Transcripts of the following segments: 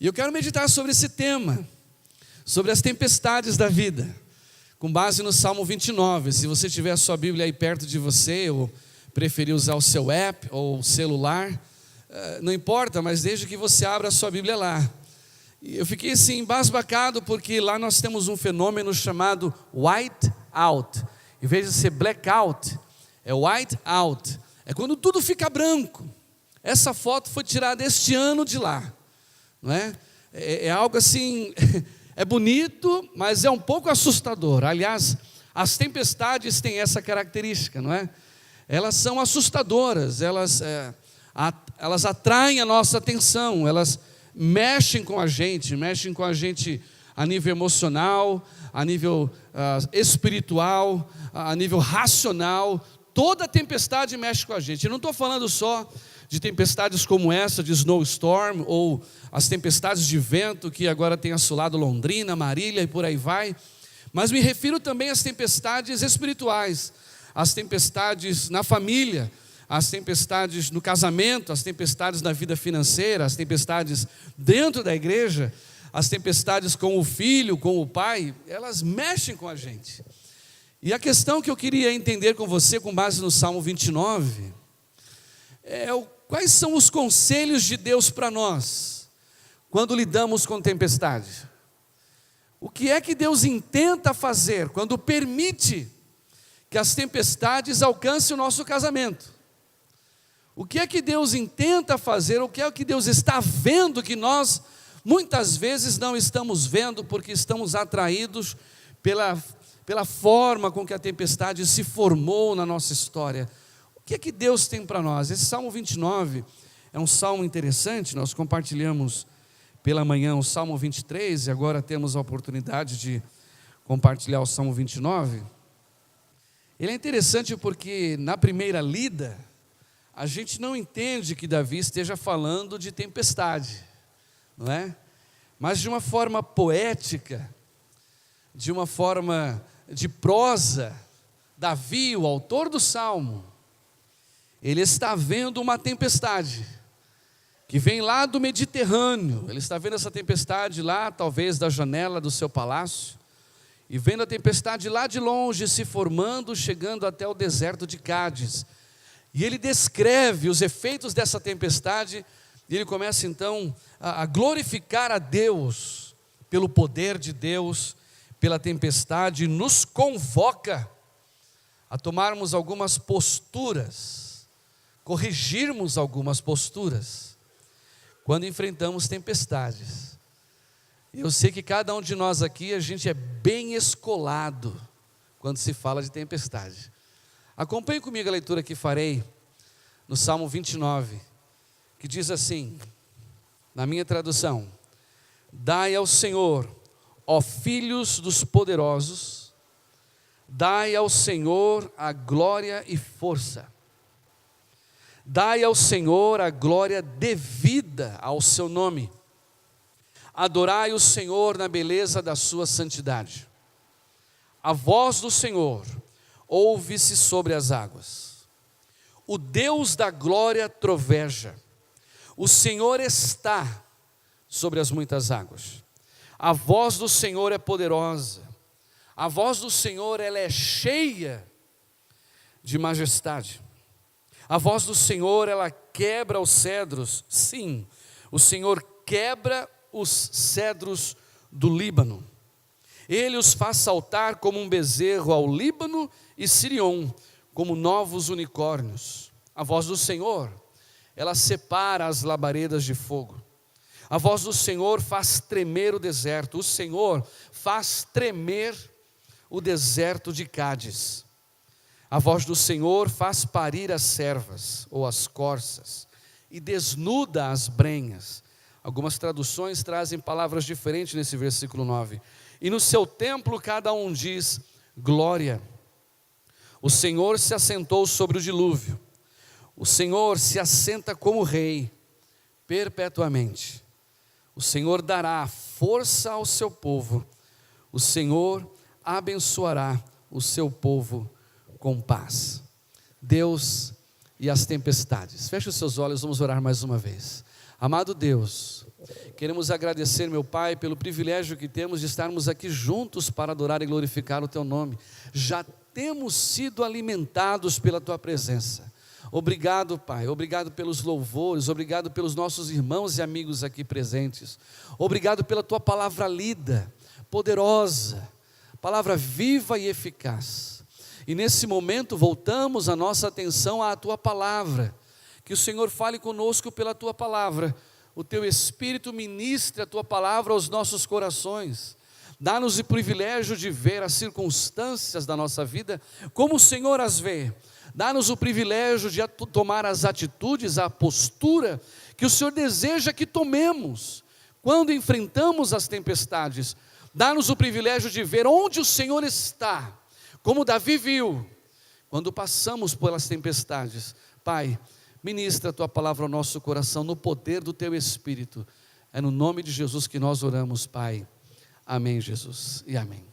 E eu quero meditar sobre esse tema, sobre as tempestades da vida, com base no Salmo 29. Se você tiver a sua Bíblia aí perto de você, ou preferir usar o seu app ou o celular, não importa, mas desde que você abra a sua Bíblia lá. E eu fiquei assim embasbacado, porque lá nós temos um fenômeno chamado white out. Em vez de ser blackout, é white out. É quando tudo fica branco. Essa foto foi tirada este ano de lá, não é? É algo assim, é bonito, mas é um pouco assustador. Aliás, as tempestades têm essa característica, não é? Elas são assustadoras, elas atraem a nossa atenção, elas mexem com a gente a nível emocional, a nível espiritual, a nível racional. Toda tempestade mexe com a gente. Eu não estou falando só de tempestades como essa, de snowstorm, ou as tempestades de vento que agora tem assolado Londrina, Marília e por aí vai, mas me refiro também às tempestades espirituais, as tempestades na família, as tempestades no casamento, as tempestades na vida financeira, as tempestades dentro da igreja, as tempestades com o filho, com o pai, elas mexem com a gente. E a questão que eu queria entender com você, com base no Salmo 29, quais são os conselhos de Deus para nós, quando lidamos com tempestade? O que é que Deus intenta fazer quando permite que as tempestades alcancem o nosso casamento? O que é que Deus intenta fazer? O que é que Deus está vendo que nós muitas vezes não estamos vendo, porque estamos atraídos pela forma com que a tempestade se formou na nossa história? O que é que Deus tem para nós? Esse Salmo 29 é um salmo interessante. Nós compartilhamos pela manhã o Salmo 23 e agora temos a oportunidade de compartilhar o Salmo 29. Ele é interessante porque na primeira lida a gente não entende que Davi esteja falando de tempestade, não é? Mas de uma forma poética, de uma forma de prosa, Davi, o autor do Salmo, ele está vendo uma tempestade que vem lá do Mediterrâneo. Ele está vendo essa tempestade lá, talvez da janela do seu palácio, e vendo a tempestade lá de longe se formando, chegando até o deserto de Cádiz. E ele descreve os efeitos dessa tempestade, e ele começa então a glorificar a Deus pelo poder de Deus, pela tempestade, e nos convoca a tomarmos algumas posturas, corrigirmos algumas posturas, quando enfrentamos tempestades. Eu sei que cada um de nós aqui, a gente é bem escolado quando se fala de tempestade. Acompanhe comigo a leitura que farei no Salmo 29, que diz assim, na minha tradução: dai ao Senhor, ó filhos dos poderosos, dai ao Senhor a glória e força. Dai ao Senhor a glória devida ao seu nome. Adorai o Senhor na beleza da sua santidade. A voz do Senhor ouve-se sobre as águas. O Deus da glória troveja. O Senhor está sobre as muitas águas. A voz do Senhor é poderosa. A voz do Senhor, ela é cheia de majestade. A voz do Senhor, ela quebra os cedros. Sim, o Senhor quebra os cedros do Líbano. Ele os faz saltar como um bezerro ao Líbano e Sirion, como novos unicórnios. A voz do Senhor, ela separa as labaredas de fogo. A voz do Senhor faz tremer o deserto. O Senhor faz tremer o deserto de Cádiz. A voz do Senhor faz parir as cervas ou as corças e desnuda as brenhas. Algumas traduções trazem palavras diferentes nesse versículo 9. E no seu templo cada um diz glória. O Senhor se assentou sobre o dilúvio. O Senhor se assenta como rei perpetuamente. O Senhor dará força ao seu povo. O Senhor abençoará o seu povo com paz. Deus e as tempestades. Feche os seus olhos, vamos orar mais uma vez. Amado Deus, Queremos agradecer, meu Pai, pelo privilégio que temos de estarmos aqui juntos para adorar e glorificar o Teu nome. Já temos sido alimentados pela Tua presença. Obrigado, Pai, obrigado pelos louvores, obrigado pelos nossos irmãos e amigos aqui presentes. Obrigado pela Tua palavra lida, poderosa, palavra viva e eficaz. E nesse momento voltamos a nossa atenção à Tua palavra. Que o Senhor fale conosco pela Tua palavra. O Teu Espírito ministre a Tua palavra aos nossos corações. Dá-nos o privilégio de ver as circunstâncias da nossa vida como o Senhor as vê. Dá-nos o privilégio de tomar as atitudes, a postura que o Senhor deseja que tomemos quando enfrentamos as tempestades. Dá-nos o privilégio de ver onde o Senhor está, como Davi viu, quando passamos pelas tempestades. Pai, ministra a Tua palavra ao nosso coração no poder do Teu Espírito. É no nome de Jesus que nós oramos, Pai. Amém, Jesus, e amém.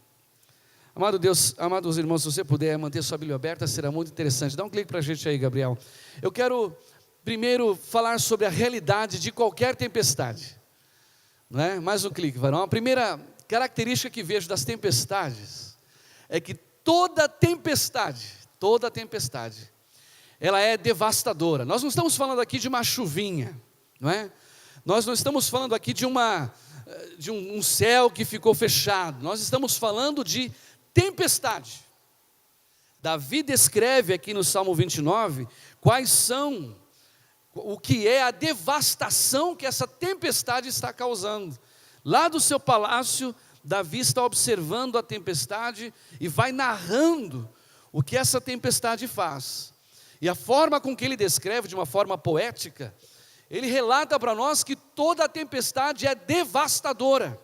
Amado Deus, amados irmãos, se você puder manter sua Bíblia aberta, será muito interessante. Dá um clique para a gente aí, Gabriel. Eu quero primeiro falar sobre a realidade de qualquer tempestade. Não é? Mais um clique, varão. A primeira característica que vejo das tempestades é que toda tempestade, ela é devastadora. Nós não estamos falando aqui de uma chuvinha, não é? Nós não estamos falando aqui de um céu que ficou fechado. Nós estamos falando de tempestade. Davi descreve aqui no Salmo 29 o que é a devastação que essa tempestade está causando. Lá do seu palácio, Davi está observando a tempestade e vai narrando o que essa tempestade faz. E a forma com que ele descreve, de uma forma poética, ele relata para nós que toda tempestade é devastadora.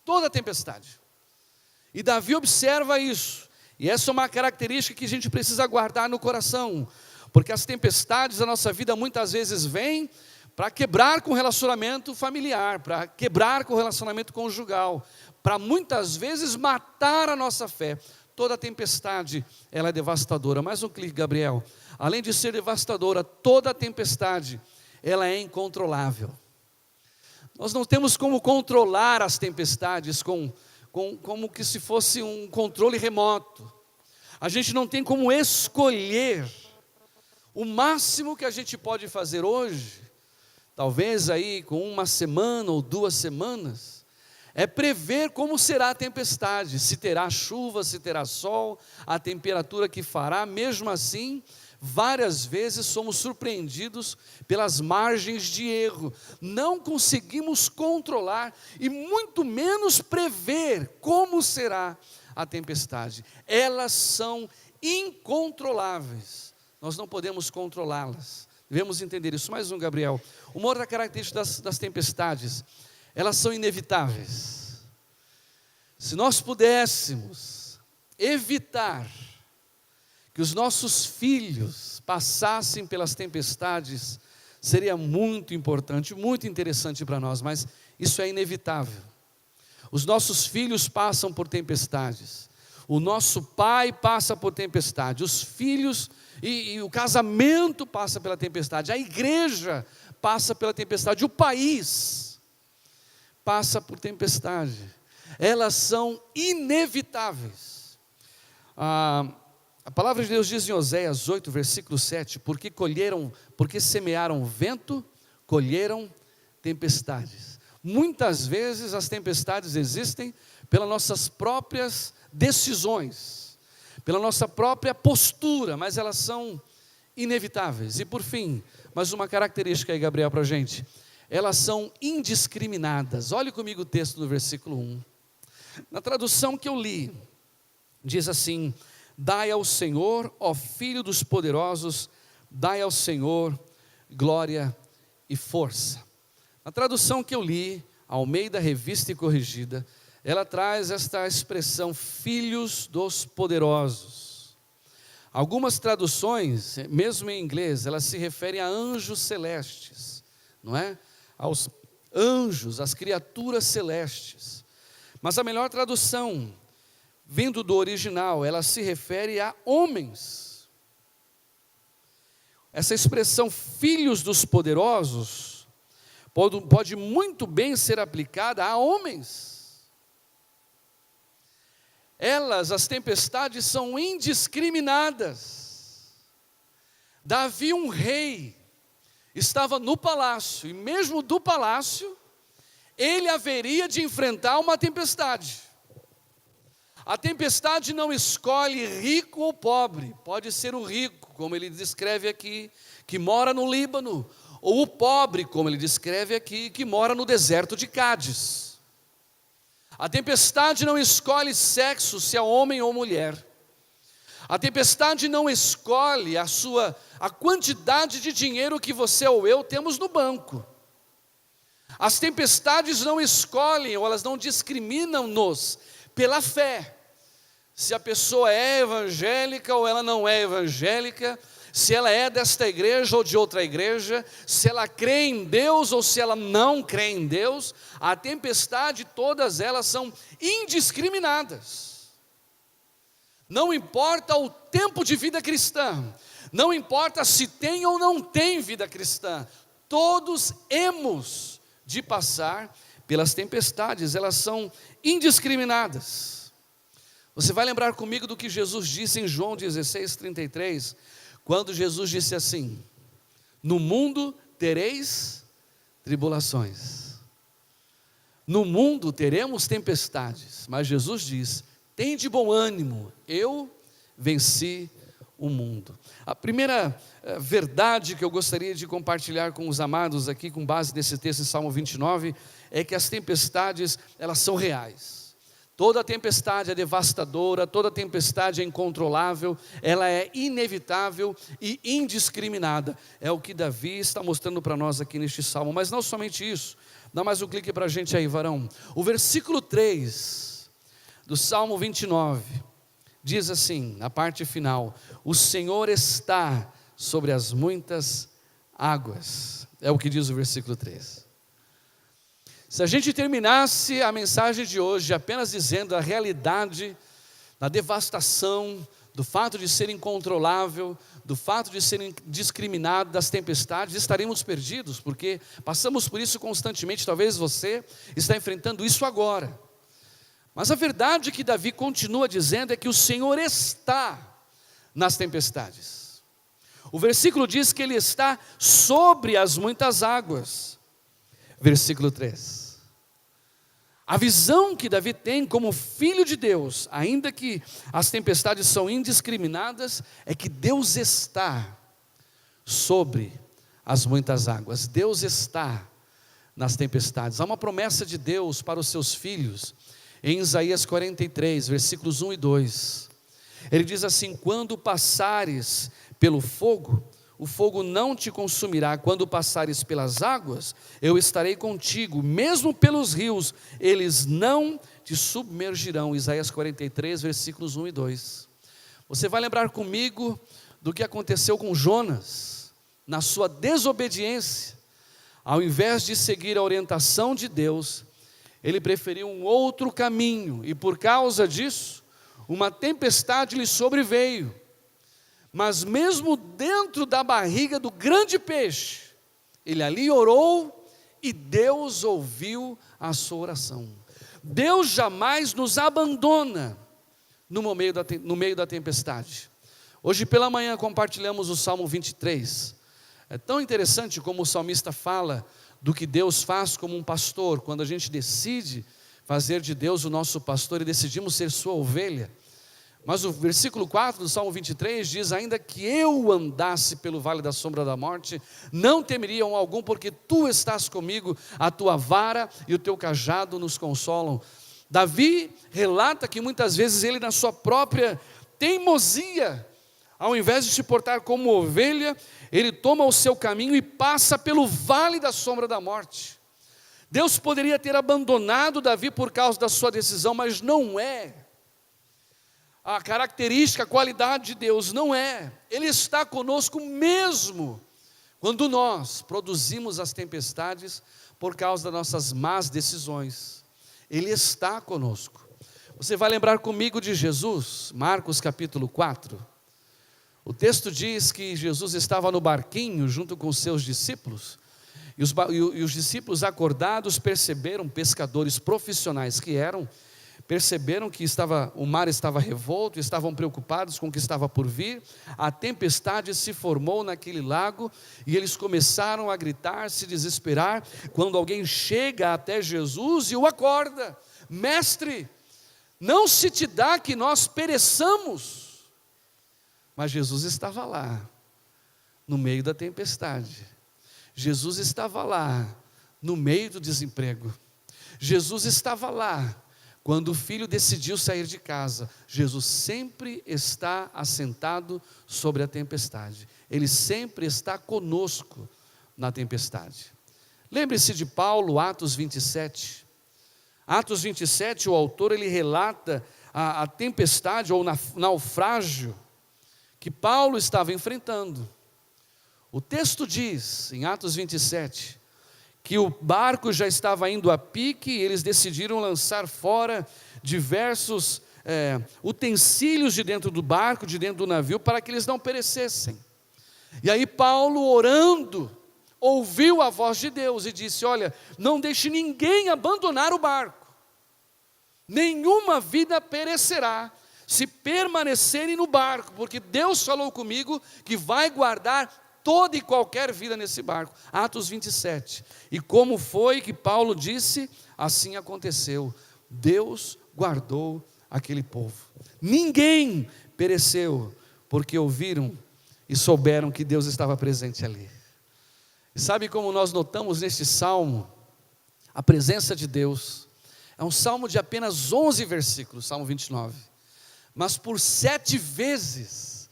Toda tempestade. E Davi observa isso. E essa é uma característica que a gente precisa guardar no coração. Porque as tempestades da nossa vida muitas vezes vêm para quebrar com o relacionamento familiar, para quebrar com o relacionamento conjugal, para muitas vezes matar a nossa fé. Toda tempestade, ela é devastadora. Mais um clique, Gabriel. Além de ser devastadora, toda tempestade, ela é incontrolável. Nós não temos como controlar as tempestades como que se fosse um controle remoto. A gente não tem como escolher. O máximo que a gente pode fazer hoje, talvez aí com 1 semana ou 2 semanas, é prever como será a tempestade, se terá chuva, se terá sol, a temperatura que fará. Mesmo assim, várias vezes somos surpreendidos pelas margens de erro. Não conseguimos controlar e muito menos prever como será a tempestade. Elas são incontroláveis. Nós não podemos controlá-las. Devemos entender isso. Mais um, Gabriel. Uma outra característica das tempestades: elas são inevitáveis. Se nós pudéssemos evitar que os nossos filhos passassem pelas tempestades, seria muito importante, muito interessante para nós, mas isso é inevitável. Os nossos filhos passam por tempestades, o nosso pai passa por tempestade, os filhos e o casamento passa pela tempestade, a igreja passa pela tempestade, o país passa por tempestade. Elas são inevitáveis. A palavra de Deus diz em Oséias 8, versículo 7, porque semearam vento, colheram tempestades. Muitas vezes as tempestades existem pelas nossas próprias decisões, pela nossa própria postura, mas elas são inevitáveis. E por fim, mais uma característica aí, Gabriel, para a gente: elas são indiscriminadas. Olhe comigo o texto do versículo 1. Na tradução que eu li, diz assim: dai ao Senhor, ó Filho dos poderosos, dai ao Senhor glória e força. Na tradução que eu li, Almeida Revista e Corrigida, ela traz esta expressão, filhos dos poderosos. Algumas traduções, mesmo em inglês, elas se referem a anjos celestes, não é? Aos anjos, às criaturas celestes. Mas a melhor tradução, vindo do original, ela se refere a homens. Essa expressão, filhos dos poderosos, pode muito bem ser aplicada a homens. As tempestades são indiscriminadas. Davi, um rei, estava no palácio, e mesmo do palácio, ele haveria de enfrentar uma tempestade. A tempestade não escolhe rico ou pobre, pode ser o rico, como ele descreve aqui, que mora no Líbano, ou o pobre, como ele descreve aqui, que mora no deserto de Cádiz. A tempestade não escolhe sexo, se é homem ou mulher. A tempestade não escolhe a quantidade de dinheiro que você ou eu temos no banco. As tempestades não escolhem, ou elas não discriminam-nos pela fé. Se a pessoa é evangélica ou ela não é evangélica, se ela é desta igreja ou de outra igreja, se ela crê em Deus ou se ela não crê em Deus, a tempestade, todas elas são indiscriminadas. Não importa o tempo de vida cristã, não importa se tem ou não tem vida cristã, todos hemos de passar pelas tempestades, elas são indiscriminadas. Você vai lembrar comigo do que Jesus disse em João 16:33, quando Jesus disse assim: no mundo tereis tribulações. No mundo teremos tempestades, mas Jesus diz: tende bom ânimo, eu venci o mundo. A primeira verdade que eu gostaria de compartilhar com os amados aqui, com base nesse texto em Salmo 29, é que as tempestades, elas são reais. Toda tempestade é devastadora, toda tempestade é incontrolável, ela é inevitável e indiscriminada. É o que Davi está mostrando para nós aqui neste salmo. Mas não somente isso, dá mais um clique para a gente aí, varão. O versículo 3 do Salmo 29 diz assim, na parte final: o Senhor está sobre as muitas águas. É o que diz o versículo 3. Se a gente terminasse a mensagem de hoje apenas dizendo a realidade da devastação, do fato de ser incontrolável, do fato de ser indiscriminado, das tempestades, estaríamos perdidos, porque passamos por isso constantemente. Talvez você está enfrentando isso agora. Mas a verdade que Davi continua dizendo é que o Senhor está nas tempestades. O versículo diz que Ele está sobre as muitas águas. Versículo 3. A visão que Davi tem como filho de Deus, ainda que as tempestades são indiscriminadas, é que Deus está sobre as muitas águas. Deus está nas tempestades. Há uma promessa de Deus para os seus filhos, em Isaías 43, versículos 1 e 2. Ele diz assim: quando passares pelo fogo, o fogo não te consumirá. Quando passares pelas águas, eu estarei contigo. Mesmo pelos rios, eles não te submergirão. Isaías 43, versículos 1 e 2. Você vai lembrar comigo do que aconteceu com Jonas, na sua desobediência. Ao invés de seguir a orientação de Deus, ele preferiu um outro caminho, e por causa disso, uma tempestade lhe sobreveio. Mas mesmo dentro da barriga do grande peixe, ele ali orou e Deus ouviu a sua oração. Deus jamais nos abandona no meio da tempestade. Hoje pela manhã compartilhamos o Salmo 23. É tão interessante como o salmista fala do que Deus faz como um pastor. Quando a gente decide fazer de Deus o nosso pastor e decidimos ser sua ovelha. Mas o versículo 4 do Salmo 23 diz: ainda que eu andasse pelo vale da sombra da morte, não temeria um algum, porque tu estás comigo, a tua vara e o teu cajado nos consolam. Davi relata que muitas vezes ele, na sua própria teimosia, ao invés de se portar como ovelha, ele toma o seu caminho e passa pelo vale da sombra da morte. Deus poderia ter abandonado Davi por causa da sua decisão, mas não é a característica, a qualidade de Deus, não é. Ele está conosco mesmo quando nós produzimos as tempestades por causa das nossas más decisões. Ele está conosco. Você vai lembrar comigo de Jesus, Marcos capítulo 4. O texto diz que Jesus estava no barquinho junto com os seus discípulos, E os discípulos acordados perceberam, pescadores profissionais que eram, perceberam que o mar estava revolto, estavam preocupados com o que estava por vir. A tempestade se formou naquele lago e eles começaram a gritar, se desesperar, quando alguém chega até Jesus e o acorda: mestre, não se te dá que nós pereçamos. Mas Jesus estava lá, no meio da tempestade. Jesus estava lá, no meio do desemprego. Jesus estava lá, quando o filho decidiu sair de casa. Jesus sempre está assentado sobre a tempestade. Ele sempre está conosco na tempestade. Lembre-se de Paulo, Atos 27. Atos 27, o autor ele relata a tempestade ou naufrágio que Paulo estava enfrentando. O texto diz, em Atos 27, que o barco já estava indo a pique e eles decidiram lançar fora diversos utensílios de dentro do barco, de dentro do navio, para que eles não perecessem. E aí Paulo, orando, ouviu a voz de Deus e disse: olha, não deixe ninguém abandonar o barco, nenhuma vida perecerá se permanecerem no barco, porque Deus falou comigo que vai guardar toda e qualquer vida nesse barco. Atos 27. E como foi que Paulo disse, assim aconteceu. Deus guardou aquele povo. Ninguém pereceu, porque ouviram e souberam que Deus estava presente ali. E sabe como nós notamos neste salmo a presença de Deus? É um salmo de apenas 11 versículos, Salmo 29. Mas por 7 vezes,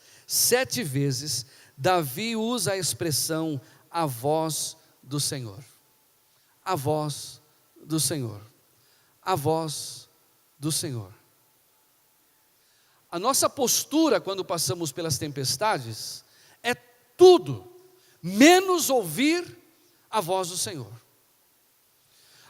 Davi usa a expressão a voz do Senhor. A voz do Senhor. A voz do Senhor. A nossa postura quando passamos pelas tempestades é tudo menos ouvir a voz do Senhor.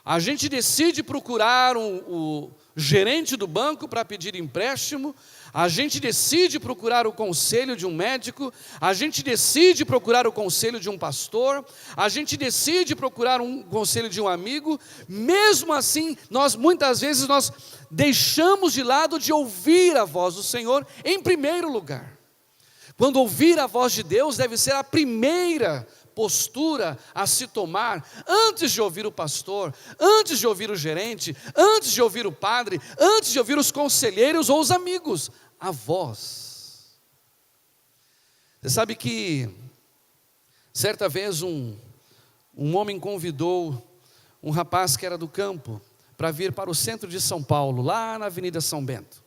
A gente decide procurar o gerente do banco para pedir empréstimo, a gente decide procurar o conselho de um médico, a gente decide procurar o conselho de um pastor, a gente decide procurar um conselho de um amigo. Mesmo assim, muitas vezes nós deixamos de lado de ouvir a voz do Senhor em primeiro lugar. Quando ouvir a voz de Deus deve ser a primeira postura a se tomar, antes de ouvir o pastor, antes de ouvir o gerente, antes de ouvir o padre, antes de ouvir os conselheiros ou os amigos, a voz. Você sabe que certa vez um homem convidou um rapaz que era do campo para vir para o centro de São Paulo, lá na Avenida São Bento.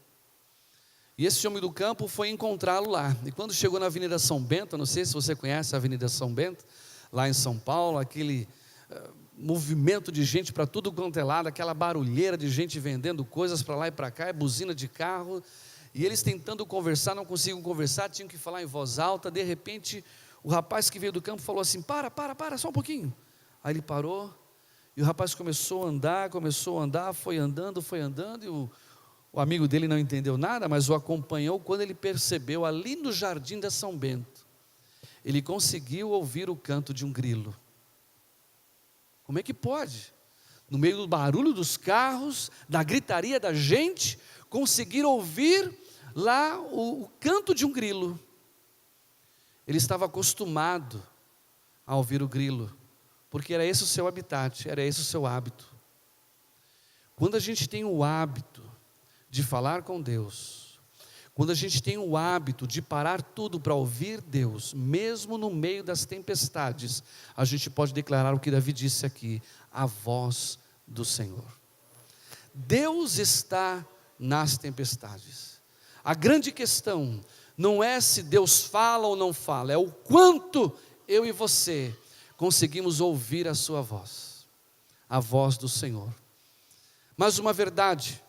E esse homem do campo foi encontrá-lo lá. E quando chegou na Avenida São Bento, não sei se você conhece a Avenida São Bento, lá em São Paulo, aquele movimento de gente para tudo quanto é lado, aquela barulheira de gente vendendo coisas para lá e para cá, é buzina de carro, e eles tentando conversar, não conseguiam conversar, tinham que falar em voz alta. De repente, o rapaz que veio do campo falou assim: para, só um pouquinho. Aí ele parou, e o rapaz começou a andar, foi andando, e o amigo dele não entendeu nada, mas o acompanhou. Quando ele percebeu, ali no jardim da São Bento, ele conseguiu ouvir o canto de um grilo. Como é que pode? No meio do barulho dos carros, da gritaria da gente, conseguir ouvir lá o canto de um grilo. Ele estava acostumado a ouvir o grilo, porque era esse o seu habitat, era esse o seu hábito. Quando a gente tem o hábito de falar com Deus, quando a gente tem o hábito de parar tudo para ouvir Deus, mesmo no meio das tempestades, a gente pode declarar o que Davi disse aqui: a voz do Senhor. Deus está nas tempestades. A grande questão não é se Deus fala ou não fala, é o quanto eu e você conseguimos ouvir a sua voz, a voz do Senhor. Mas uma verdade,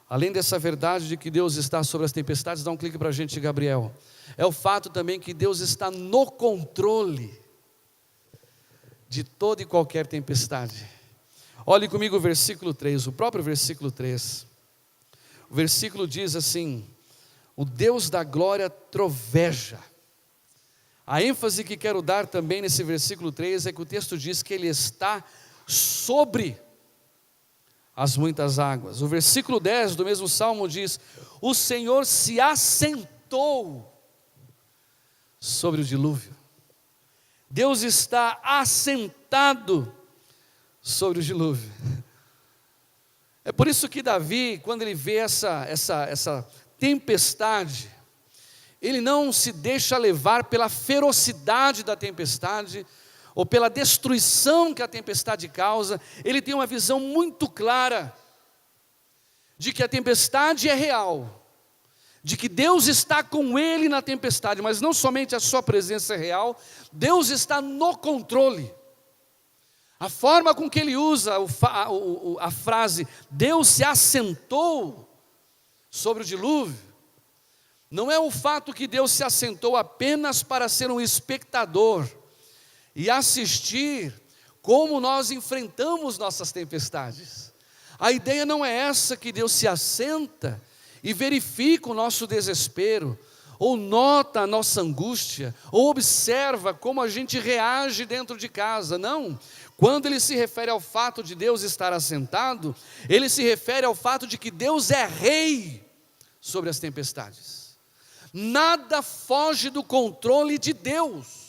além dessa verdade de que Deus está sobre as tempestades, dá um clique para a gente, Gabriel. É o fato também que Deus está no controle de toda e qualquer tempestade. Olhe comigo o versículo 3, o próprio versículo 3. O versículo diz assim: o Deus da glória troveja, A ênfase que quero dar também nesse versículo 3 é que o texto diz que Ele está sobre as muitas águas. O versículo 10 do mesmo Salmo diz: o Senhor se assentou sobre o dilúvio. Deus está assentado sobre o dilúvio. É por isso que Davi, quando ele vê essa tempestade, ele não se deixa levar pela ferocidade da tempestade, ou pela destruição que a tempestade causa. Ele tem uma visão muito clara, de que a tempestade é real, de que Deus está com ele na tempestade, mas não somente a sua presença é real, Deus está no controle. A forma com que ele usa a frase, Deus se assentou sobre o dilúvio, não é o fato que Deus se assentou apenas para ser um espectador e assistir como nós enfrentamos nossas tempestades. A ideia não é essa, que Deus se assenta e verifica o nosso desespero, ou nota a nossa angústia, ou observa como a gente reage dentro de casa. Não, quando ele se refere ao fato de Deus estar assentado, ele se refere ao fato de que Deus é rei sobre as tempestades. Nada foge do controle de Deus.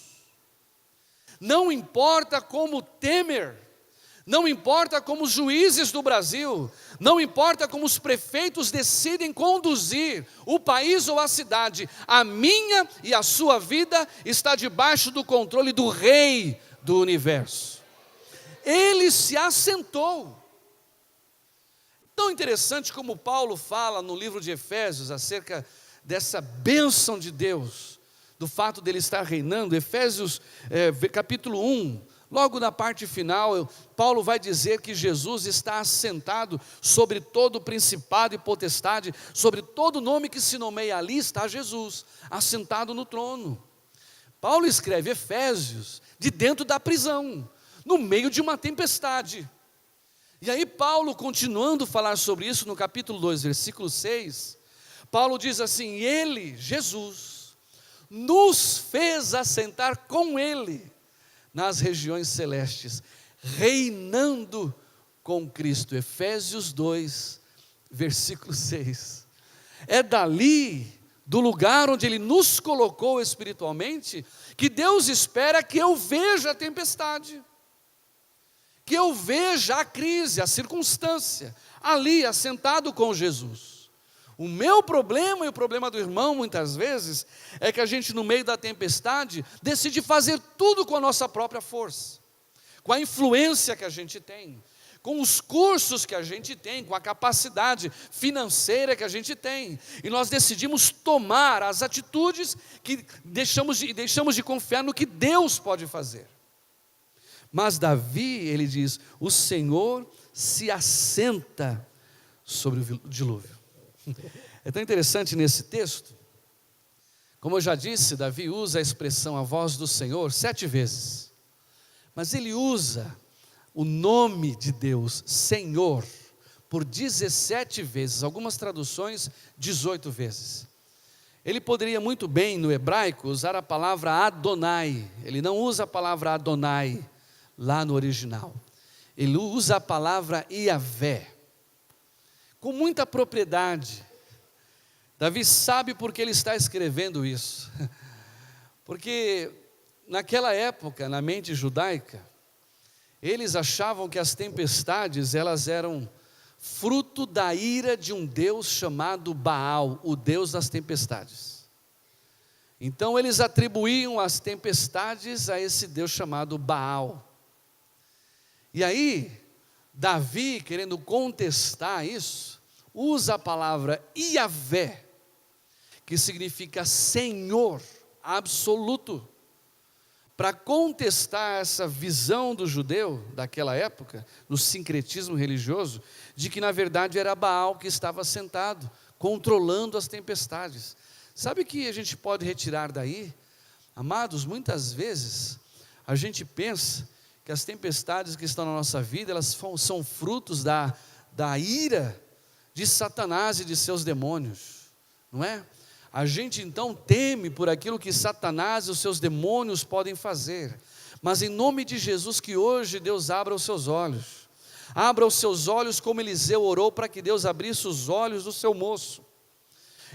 Não importa como Temer, não importa como os juízes do Brasil, não importa como os prefeitos decidem conduzir o país ou a cidade, a minha e a sua vida está debaixo do controle do Rei do universo. Ele se assentou. Tão interessante como Paulo fala no livro de Efésios acerca dessa bênção de Deus, do fato dele estar reinando. Efésios capítulo 1, logo na parte final, Paulo vai dizer que Jesus está assentado sobre todo principado e potestade, sobre todo nome que se nomeia. Ali está Jesus, assentado no trono. Paulo escreve Efésios de dentro da prisão, no meio de uma tempestade. E aí Paulo, continuando a falar sobre isso, no capítulo 2, versículo 6, Paulo diz assim: Ele, Jesus, nos fez assentar com Ele nas regiões celestes, reinando com Cristo. Efésios 2, versículo 6. É dali, do lugar onde Ele nos colocou espiritualmente, que Deus espera que eu veja a tempestade, que eu veja a crise, a circunstância, ali assentado com Jesus. O meu problema e o problema do irmão, muitas vezes, é que a gente, no meio da tempestade, decide fazer tudo com a nossa própria força, com a influência que a gente tem, com os cursos que a gente tem, com a capacidade financeira que a gente tem, e nós decidimos tomar as atitudes que deixamos de confiar no que Deus pode fazer. Mas Davi, ele diz: o Senhor se assenta sobre o dilúvio. É tão interessante nesse texto, como eu já disse, Davi usa a expressão a voz do Senhor 7 vezes, mas ele usa o nome de Deus, Senhor, por 17 vezes, algumas traduções 18 vezes. Ele poderia muito bem no hebraico usar a palavra Adonai, ele não usa a palavra Adonai lá no original, ele usa a palavra Iavé, com muita propriedade. Davi sabe porque ele está escrevendo isso, porque naquela época, na mente judaica, eles achavam que as tempestades, elas eram fruto da ira de um Deus chamado Baal, o Deus das tempestades. Então eles atribuíam as tempestades a esse Deus chamado Baal. E aí, Davi, querendo contestar isso, usa a palavra Iavé, que significa Senhor absoluto, para contestar essa visão do judeu daquela época, no sincretismo religioso, de que na verdade era Baal que estava sentado, controlando as tempestades. Sabe o que a gente pode retirar daí? Amados, muitas vezes a gente pensa que as tempestades que estão na nossa vida, elas são frutos da ira de Satanás e de seus demônios, não é? A gente então teme por aquilo que Satanás e os seus demônios podem fazer. Mas em nome de Jesus, que hoje Deus abra os seus olhos. Abra os seus olhos como Eliseu orou para que Deus abrisse os olhos do seu moço.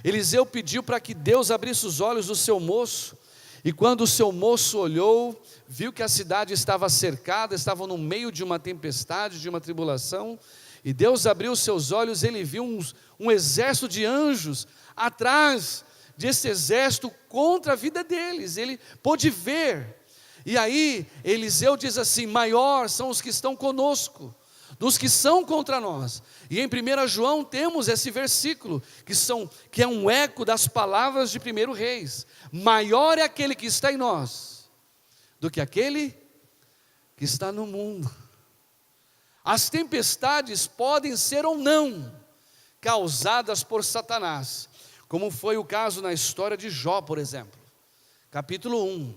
Eliseu pediu para que Deus abrisse os olhos do seu moço. E quando o seu moço olhou, viu que a cidade estava cercada, estavam no meio de uma tempestade, de uma tribulação. E Deus abriu os seus olhos, ele viu um exército de anjos atrás desse exército contra a vida deles. Ele pôde ver. E aí Eliseu diz assim: maior são os que estão conosco dos que são contra nós. E em 1 João temos esse versículo, que é um eco das palavras de 1 Reis. Maior é aquele que está em nós, do que aquele que está no mundo. As tempestades podem ser ou não causadas por Satanás, como foi o caso na história de Jó, por exemplo. Capítulo 1,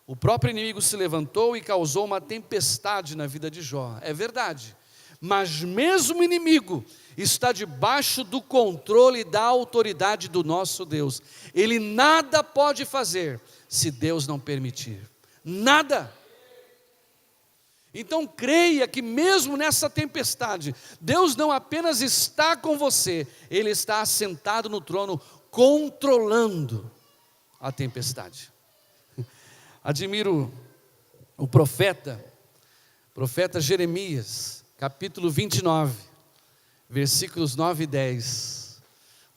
o próprio inimigo se levantou e causou uma tempestade na vida de Jó, é verdade. Mas mesmo o inimigo está debaixo do controle e da autoridade do nosso Deus. Ele nada pode fazer se Deus não permitir. Nada. Então creia que mesmo nessa tempestade, Deus não apenas está com você, Ele está assentado no trono, controlando a tempestade. Admiro o profeta Jeremias, capítulo 29, versículos 9 e 10.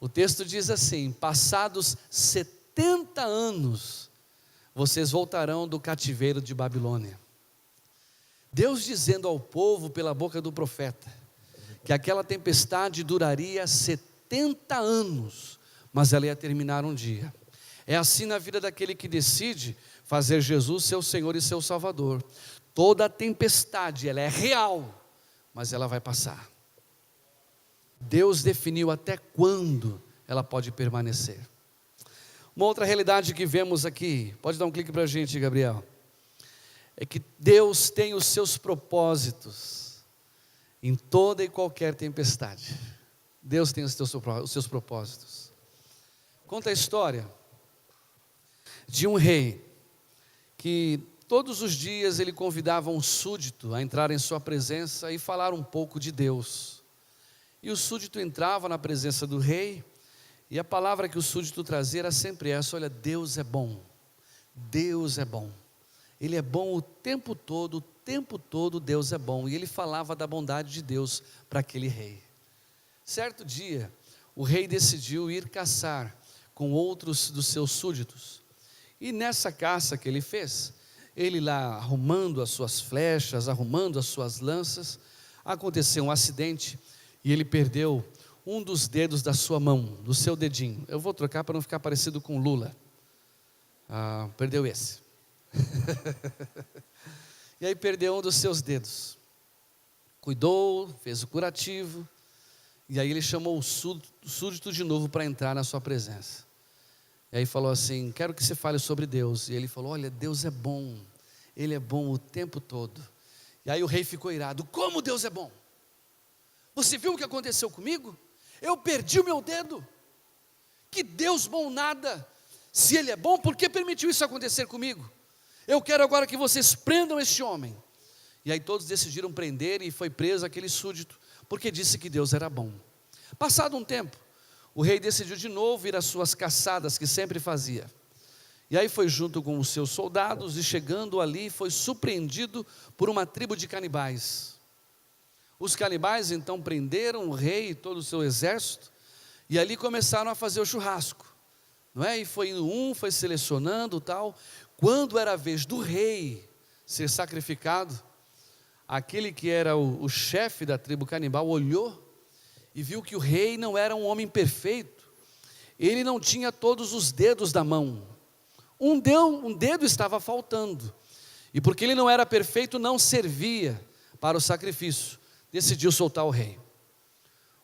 O texto diz assim: passados 70 anos, vocês voltarão do cativeiro de Babilônia. Deus dizendo ao povo pela boca do profeta, que aquela tempestade duraria 70 anos, mas ela ia terminar um dia. É assim na vida daquele que decide fazer Jesus seu Senhor e seu Salvador. Toda a tempestade, ela é real, mas ela vai passar. Deus definiu até quando ela pode permanecer. Uma outra realidade que vemos aqui, pode dar um clique para a gente, Gabriel, é que Deus tem os seus propósitos em toda e qualquer tempestade. Deus tem os seus propósitos. Conta a história de um rei que todos os dias ele convidava um súdito a entrar em sua presença e falar um pouco de Deus. E o súdito entrava na presença do rei, e a palavra que o súdito trazia era sempre essa: olha, Deus é bom, Deus é bom, Ele é bom o tempo todo Deus é bom. E ele falava da bondade de Deus para aquele rei. Certo dia, o rei decidiu ir caçar com outros dos seus súditos, e nessa caça que ele fez, ele lá arrumando as suas flechas, arrumando as suas lanças, aconteceu um acidente e ele perdeu um dos dedos da sua mão, do seu dedinho. Eu vou trocar para não ficar parecido com Lula. Perdeu esse. E aí perdeu um dos seus dedos. Cuidou, fez o curativo, e aí ele chamou o súdito de novo para entrar na sua presença. E aí falou assim: quero que você fale sobre Deus. E ele falou: olha, Deus é bom, Ele é bom o tempo todo. E aí o rei ficou irado: como Deus é bom? Você viu o que aconteceu comigo? Eu perdi o meu dedo. Que Deus bom nada. Se Ele é bom, por que permitiu isso acontecer comigo? Eu quero agora que vocês prendam este homem. E aí todos decidiram prender, e foi preso aquele súdito, porque disse que Deus era bom. Passado um tempo, o rei decidiu de novo ir às suas caçadas que sempre fazia. E aí foi junto com os seus soldados, e chegando ali foi surpreendido por uma tribo de canibais. Os canibais então prenderam o rei e todo o seu exército, e ali começaram a fazer o churrasco, não é? E foi indo foi selecionando tal. Quando era a vez do rei ser sacrificado, aquele que era o chefe da tribo canibal olhou e viu que o rei não era um homem perfeito. Ele não tinha todos os dedos da mão. Um dedo estava faltando. E porque ele não era perfeito, não servia para o sacrifício. Decidiu soltar o rei.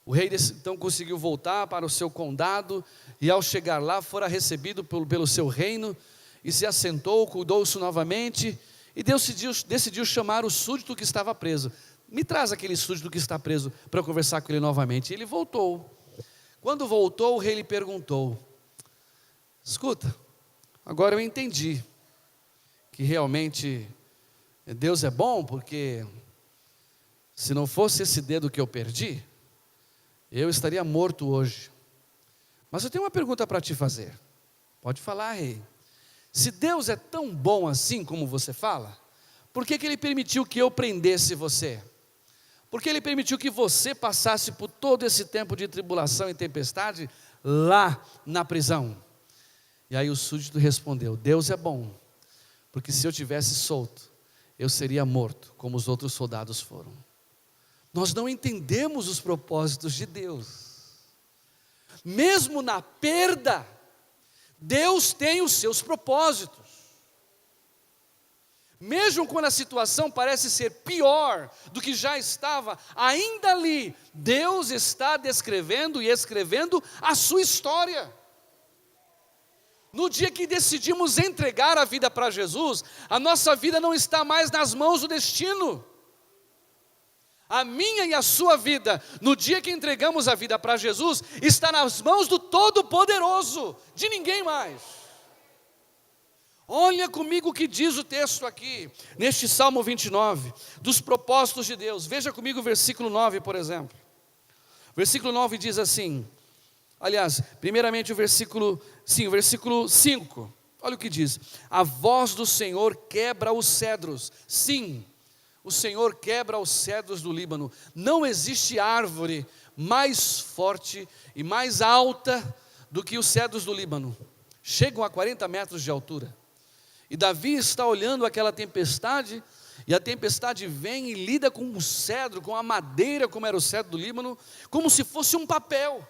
O rei então conseguiu voltar para o seu condado, e ao chegar lá fora recebido pelo seu reino, e se assentou, cuidou-se novamente, e Deus decidiu chamar o súdito que estava preso. Me traz aquele súdito que está preso para eu conversar com ele novamente. E ele voltou. Quando voltou, o rei lhe perguntou: Escuta, agora eu entendi que realmente Deus é bom, porque se não fosse esse dedo que eu perdi, eu estaria morto hoje. Mas eu tenho uma pergunta para te fazer. Pode falar, rei. Se Deus é tão bom assim como você fala, por que Ele permitiu que eu prendesse você? Por que Ele permitiu que você passasse por todo esse tempo de tribulação e tempestade lá na prisão? E aí o súdito respondeu: Deus é bom, porque se eu tivesse solto, eu seria morto, como os outros soldados foram. Nós não entendemos os propósitos de Deus. Mesmo na perda, Deus tem os seus propósitos. Mesmo quando a situação parece ser pior do que já estava, ainda ali, Deus está descrevendo e escrevendo a sua história. No dia que decidimos entregar a vida para Jesus, a nossa vida não está mais nas mãos do destino. A minha e a sua vida, no dia que entregamos a vida para Jesus, está nas mãos do Todo-Poderoso, de ninguém mais. Olha comigo o que diz o texto aqui, neste Salmo 29, dos propósitos de Deus. Veja comigo o versículo 9, por exemplo. O versículo 9 diz assim, aliás, primeiramente o versículo 5. Olha o que diz: a voz do Senhor quebra os cedros. Sim, o Senhor quebra os cedros do Líbano. Não existe árvore mais forte e mais alta do que os cedros do Líbano. Chegam a 40 metros de altura. E Davi está olhando aquela tempestade, e a tempestade vem e lida com o cedro, com a madeira, como era o cedro do Líbano, como se fosse um papel.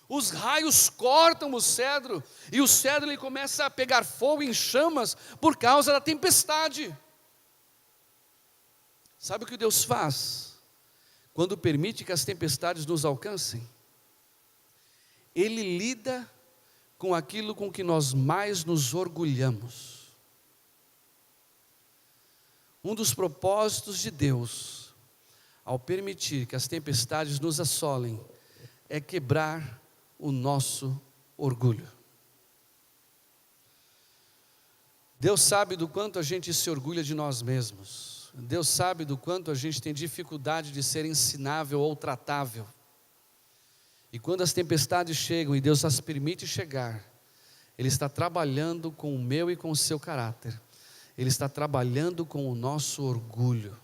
Os raios cortam o cedro, e o cedro ele começa a pegar fogo em chamas, por causa da tempestade. Sabe o que Deus faz quando permite que as tempestades nos alcancem? Ele lida com aquilo com que nós mais nos orgulhamos. Um dos propósitos de Deus, ao permitir que as tempestades nos assolem, é quebrar o nosso orgulho. Deus sabe do quanto a gente se orgulha de nós mesmos. Deus sabe do quanto a gente tem dificuldade de ser ensinável ou tratável. E quando as tempestades chegam e Deus as permite chegar, Ele está trabalhando com o meu e com o seu caráter. Ele está trabalhando com o nosso orgulho.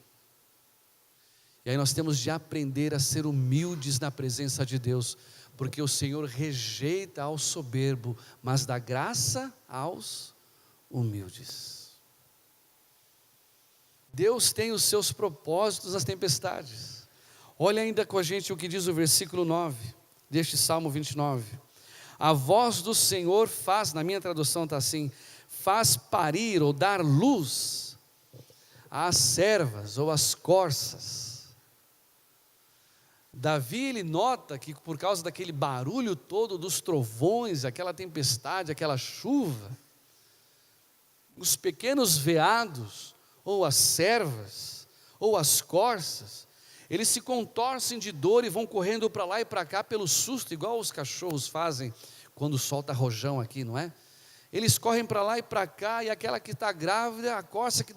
E aí nós temos de aprender a ser humildes na presença de Deus, porque o Senhor rejeita ao soberbo, mas dá graça aos humildes. Deus tem os seus propósitos nas tempestades. Olha ainda com a gente o que diz o versículo 9, deste Salmo 29. A voz do Senhor faz, na minha tradução está assim, faz parir ou dar luz às servas ou às corças. Davi, ele nota que por causa daquele barulho todo dos trovões, aquela tempestade, aquela chuva, os pequenos veados, ou as servas, ou as corças, eles se contorcem de dor e vão correndo para lá e para cá pelo susto, igual os cachorros fazem quando solta rojão aqui, não é? Eles correm para lá e para cá, e aquela que está grávida, a corça que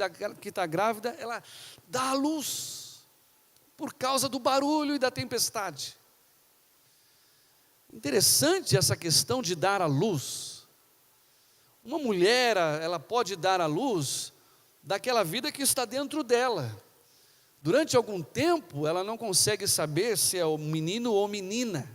está grávida, ela dá a luz, por causa do barulho e da tempestade. Interessante essa questão de dar a luz. Uma mulher, ela pode dar a luz daquela vida que está dentro dela. Durante algum tempo, ela não consegue saber se é o menino ou menina.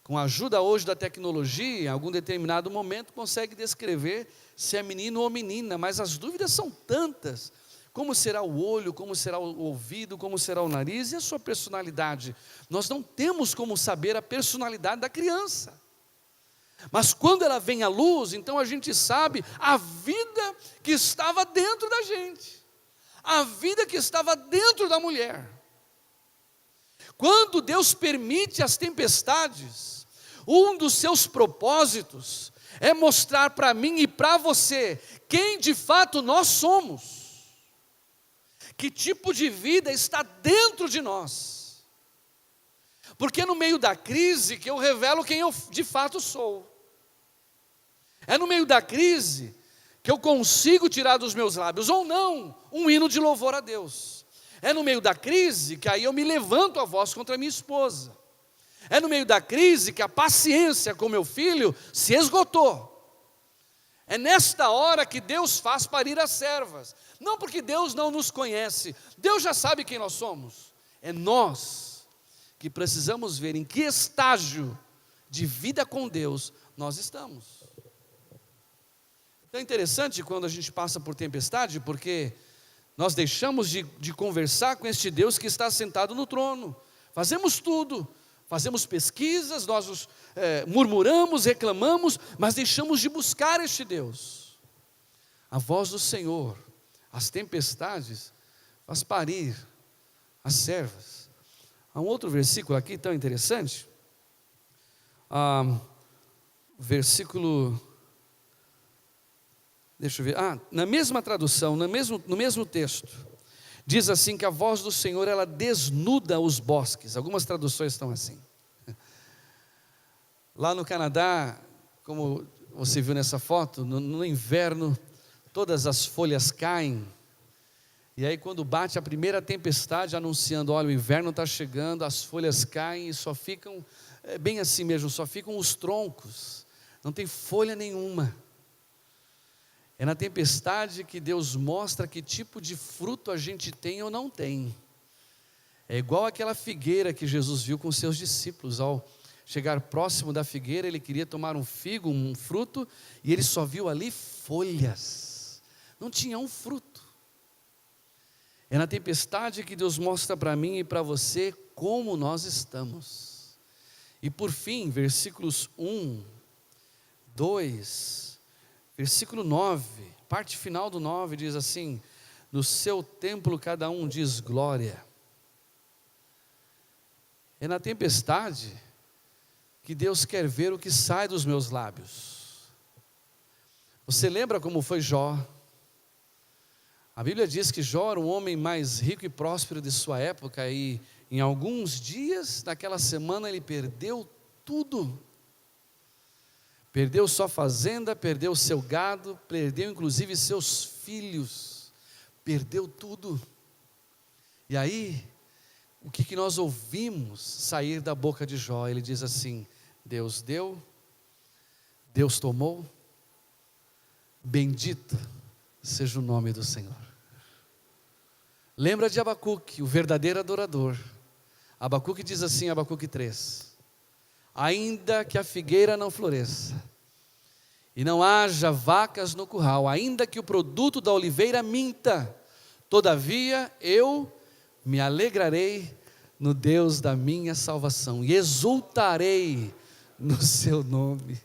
Com a ajuda hoje da tecnologia, em algum determinado momento, consegue descrever se é menino ou menina, mas as dúvidas são tantas. Como será o olho, como será o ouvido, como será o nariz e a sua personalidade. Nós não temos como saber a personalidade da criança. Mas quando ela vem à luz, então a gente sabe a vida que estava dentro da gente. A vida que estava dentro da mulher. Quando Deus permite as tempestades, um dos seus propósitos é mostrar para mim e para você quem de fato nós somos. Que tipo de vida está dentro de nós. Porque é no meio da crise que eu revelo quem eu de fato sou. É no meio da crise que eu consigo tirar dos meus lábios, ou não, um hino de louvor a Deus. É no meio da crise que aí eu me levanto a voz contra a minha esposa. É no meio da crise que a paciência com meu filho se esgotou. É nesta hora que Deus faz parir as servas. Não porque Deus não nos conhece, Deus já sabe quem nós somos. É nós que precisamos ver em que estágio de vida com Deus nós estamos. Então é interessante quando a gente passa por tempestade, porque nós deixamos de conversar com este Deus que está sentado no trono. Fazemos tudo, fazemos pesquisas, nós murmuramos, reclamamos, mas deixamos de buscar este Deus. A voz do Senhor, as tempestades, faz parir as servas. Há um outro versículo aqui tão interessante, versículo, deixa eu ver, na mesma tradução, no mesmo texto, diz assim que a voz do Senhor, ela desnuda os bosques. Algumas traduções estão assim. Lá no Canadá, como você viu nessa foto, no inverno, todas as folhas caem, e aí quando bate a primeira tempestade, anunciando, olha, o inverno está chegando, as folhas caem e só ficam, bem assim mesmo, só ficam os troncos, não tem folha nenhuma. É na tempestade que Deus mostra que tipo de fruto a gente tem ou não tem. É igual aquela figueira que Jesus viu com seus discípulos. Ao chegar próximo da figueira, ele queria tomar um figo, um fruto, e ele só viu ali folhas. Não tinha um fruto. É na tempestade que Deus mostra para mim e para você como nós estamos. E por fim, versículos 1, 2... Versículo 9, parte final do 9 diz assim: no seu templo cada um diz glória. É na tempestade que Deus quer ver o que sai dos meus lábios. Você lembra como foi Jó? A Bíblia diz que Jó era o homem mais rico e próspero de sua época, e em alguns dias daquela semana ele perdeu tudo. Perdeu sua fazenda, perdeu seu gado, perdeu inclusive seus filhos, perdeu tudo. E aí, o que nós ouvimos sair da boca de Jó? Ele diz assim: Deus deu, Deus tomou, bendito seja o nome do Senhor. Lembra de Abacuque, o verdadeiro adorador. Abacuque diz assim, Abacuque 3: ainda que a figueira não floresça, e não haja vacas no curral, ainda que o produto da oliveira minta, todavia eu me alegrarei no Deus da minha salvação, e exultarei no seu nome.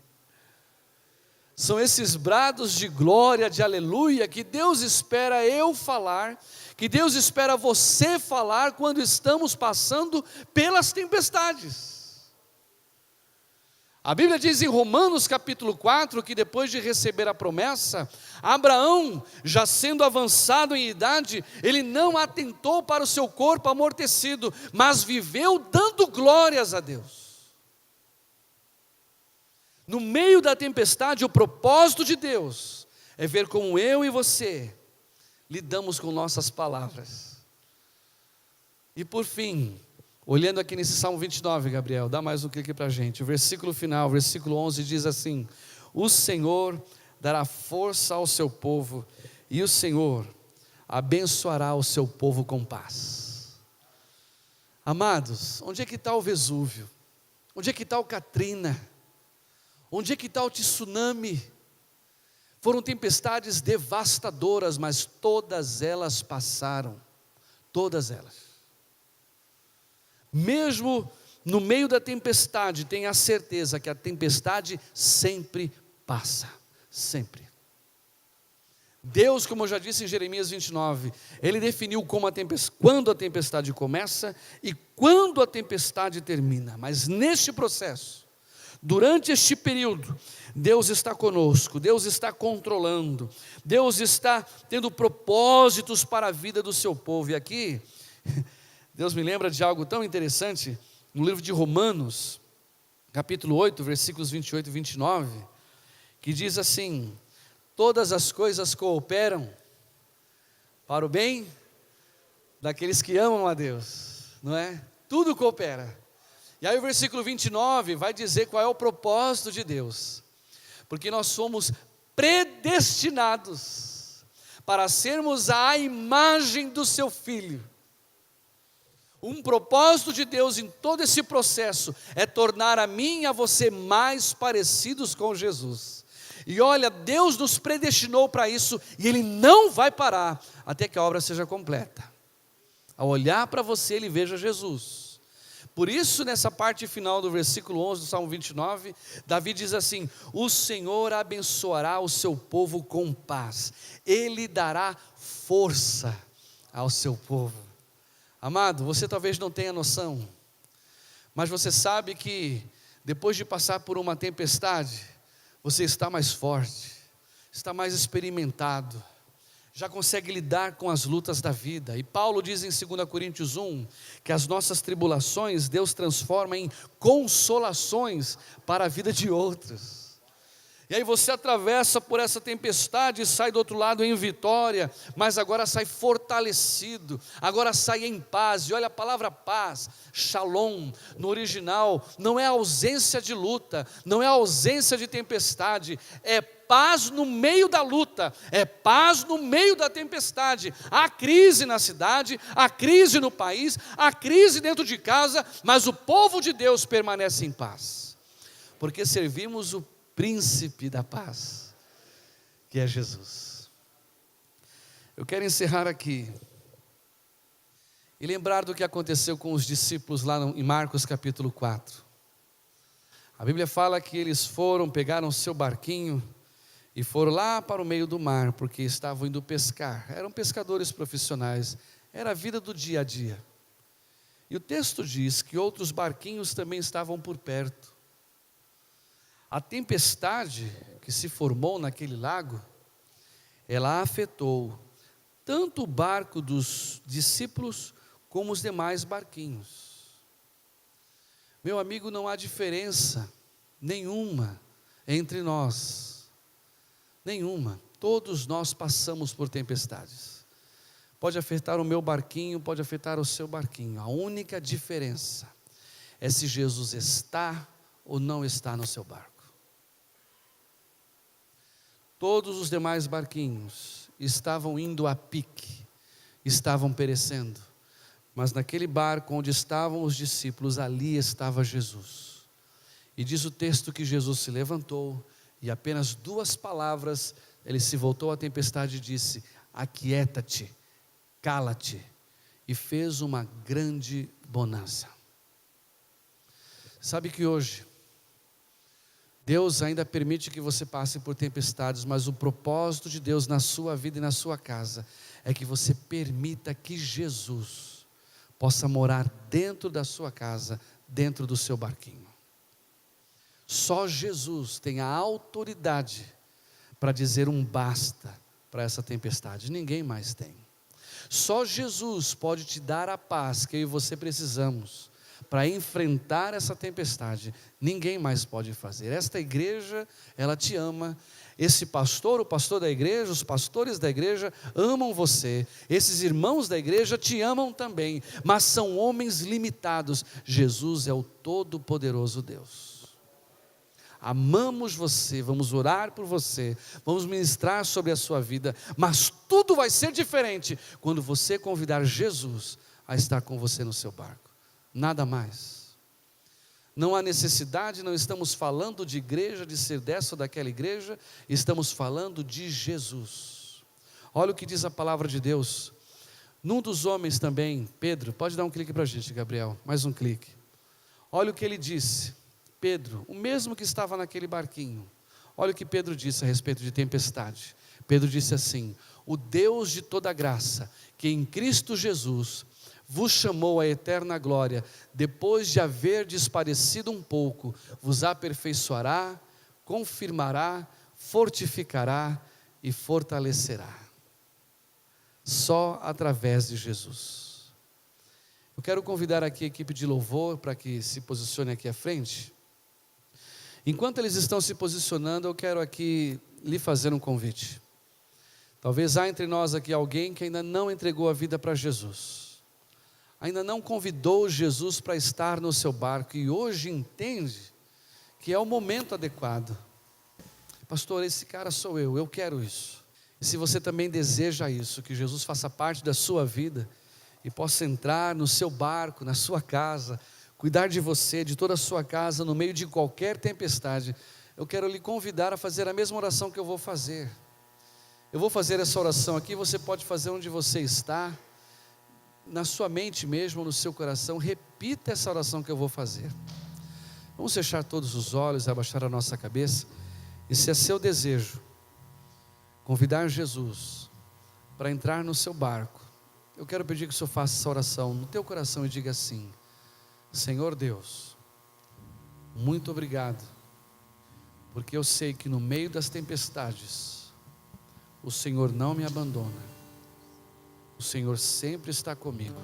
São esses brados de glória, de aleluia, que Deus espera eu falar, que Deus espera você falar, quando estamos passando pelas tempestades. A Bíblia diz em Romanos capítulo 4, que depois de receber a promessa, Abraão, já sendo avançado em idade, ele não atentou para o seu corpo amortecido, mas viveu dando glórias a Deus. No meio da tempestade, o propósito de Deus é ver como eu e você lidamos com nossas palavras. E por fim, olhando aqui nesse Salmo 29, Gabriel, dá mais um clique para a gente. O versículo final, versículo 11 diz assim: o Senhor dará força ao seu povo, e o Senhor abençoará o seu povo com paz. Amados, onde é que está o Vesúvio? Onde é que está o Katrina? Onde é que está o tsunami? Foram tempestades devastadoras, mas todas elas passaram. Todas elas. Mesmo no meio da tempestade, tenha a certeza que a tempestade sempre passa, sempre. Deus, como eu já disse em Jeremias 29, Ele definiu quando a tempestade começa e quando a tempestade termina. Mas neste processo, durante este período, Deus está conosco, Deus está controlando, Deus está tendo propósitos para a vida do seu povo. E aqui, Deus me lembra de algo tão interessante, no livro de Romanos, capítulo 8, versículos 28 e 29, que diz assim: todas as coisas cooperam para o bem daqueles que amam a Deus, não é? Tudo coopera. E aí o versículo 29 vai dizer qual é o propósito de Deus. Porque nós somos predestinados para sermos a imagem do seu Filho. Um propósito de Deus em todo esse processo é tornar a mim e a você mais parecidos com Jesus. E olha, Deus nos predestinou para isso e Ele não vai parar até que a obra seja completa. Ao olhar para você, Ele veja Jesus. Por isso, nessa parte final do versículo 11 do Salmo 29, Davi diz assim: o Senhor abençoará o seu povo com paz, Ele dará força ao seu povo. Amado, você talvez não tenha noção, mas você sabe que depois de passar por uma tempestade, você está mais forte, está mais experimentado, já consegue lidar com as lutas da vida. E Paulo diz em 2 Coríntios 1, que as nossas tribulações Deus transforma em consolações para a vida de outros. E aí você atravessa por essa tempestade e sai do outro lado em vitória, mas agora sai fortalecido, agora sai em paz. E olha a palavra paz, shalom, no original, não é ausência de luta, não é ausência de tempestade, é paz no meio da luta, é paz no meio da tempestade. Há crise na cidade, há crise no país, há crise dentro de casa, mas o povo de Deus permanece em paz, porque servimos o Príncipe da paz, que é Jesus. Eu quero encerrar aqui e lembrar do que aconteceu com os discípulos lá em Marcos capítulo 4. A Bíblia fala que eles pegaram o seu barquinho e foram lá para o meio do mar, porque estavam indo pescar. Eram pescadores profissionais, era a vida do dia a dia. E o texto diz que outros barquinhos também estavam por perto. A tempestade que se formou naquele lago, ela afetou tanto o barco dos discípulos como os demais barquinhos. Meu amigo, não há diferença nenhuma entre nós, nenhuma. Todos nós passamos por tempestades. Pode afetar o meu barquinho, pode afetar o seu barquinho. A única diferença é se Jesus está ou não está no seu barco. Todos os demais barquinhos estavam indo a pique, estavam perecendo, mas naquele barco onde estavam os discípulos, ali estava Jesus. E diz o texto que Jesus se levantou e apenas 2 palavras, ele se voltou à tempestade e disse: aquieta-te, cala-te, e fez uma grande bonança. Sabe que hoje Deus ainda permite que você passe por tempestades, mas o propósito de Deus na sua vida e na sua casa é que você permita que Jesus possa morar dentro da sua casa, dentro do seu barquinho. Só Jesus tem a autoridade para dizer um basta para essa tempestade, ninguém mais tem. Só Jesus pode te dar a paz que eu e você precisamos para enfrentar essa tempestade. Ninguém mais pode fazer. Esta igreja, ela te ama. Esse pastor, o pastor da igreja, os pastores da igreja amam você. Esses irmãos da igreja te amam também, mas são homens limitados. Jesus é o Todo-Poderoso Deus. Amamos você, vamos orar por você, vamos ministrar sobre a sua vida, mas tudo vai ser diferente quando você convidar Jesus a estar com você no seu barco. Nada mais. Não há necessidade, não estamos falando de igreja, de ser dessa ou daquela igreja, estamos falando de Jesus. Olha o que diz a palavra de Deus. Num dos homens também, Pedro, pode dar um clique para a gente, Gabriel, mais um clique. Olha o que ele disse, Pedro, o mesmo que estava naquele barquinho. Olha o que Pedro disse a respeito de tempestade. Pedro disse assim: o Deus de toda graça, que em Cristo Jesus vos chamou à eterna glória, depois de haverdes padecido um pouco, vos aperfeiçoará, confirmará, fortificará e fortalecerá. Só através de Jesus. Eu quero convidar aqui a equipe de louvor para que se posicione aqui à frente. Enquanto eles estão se posicionando, eu quero aqui lhe fazer um convite. Talvez há entre nós aqui alguém que ainda não entregou a vida para Jesus, ainda não convidou Jesus para estar no seu barco e hoje entende que é o momento adequado. Pastor, esse cara sou eu quero isso. E se você também deseja isso, que Jesus faça parte da sua vida e possa entrar no seu barco, na sua casa, cuidar de você, de toda a sua casa, no meio de qualquer tempestade, eu quero lhe convidar a fazer a mesma oração que eu vou fazer. Eu vou fazer essa oração aqui, você pode fazer onde você está, na sua mente mesmo, no seu coração, repita essa oração que eu vou fazer. Vamos fechar todos os olhos, abaixar a nossa cabeça, e se é seu desejo, convidar Jesus para entrar no seu barco, eu quero pedir que o Senhor faça essa oração no teu coração e diga assim: Senhor Deus, muito obrigado, porque eu sei que no meio das tempestades, o Senhor não me abandona, o Senhor sempre está comigo,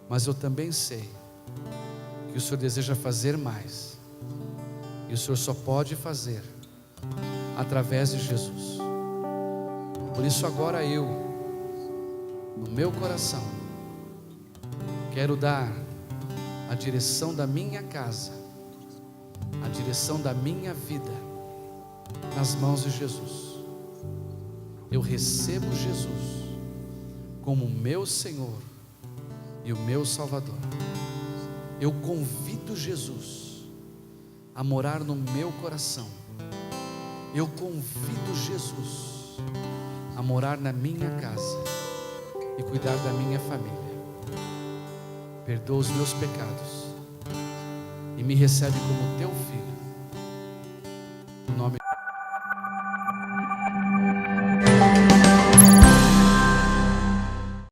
mas eu também sei que o Senhor deseja fazer mais, e o Senhor só pode fazer através de Jesus. Por isso agora eu, no meu coração, quero dar a direção da minha casa, a direção da minha vida nas mãos de Jesus. Eu recebo Jesus como meu Senhor e o meu Salvador. Eu convido Jesus a morar no meu coração. Eu convido Jesus a morar na minha casa e cuidar da minha família. Perdoa os meus pecados e me recebe como teu filho.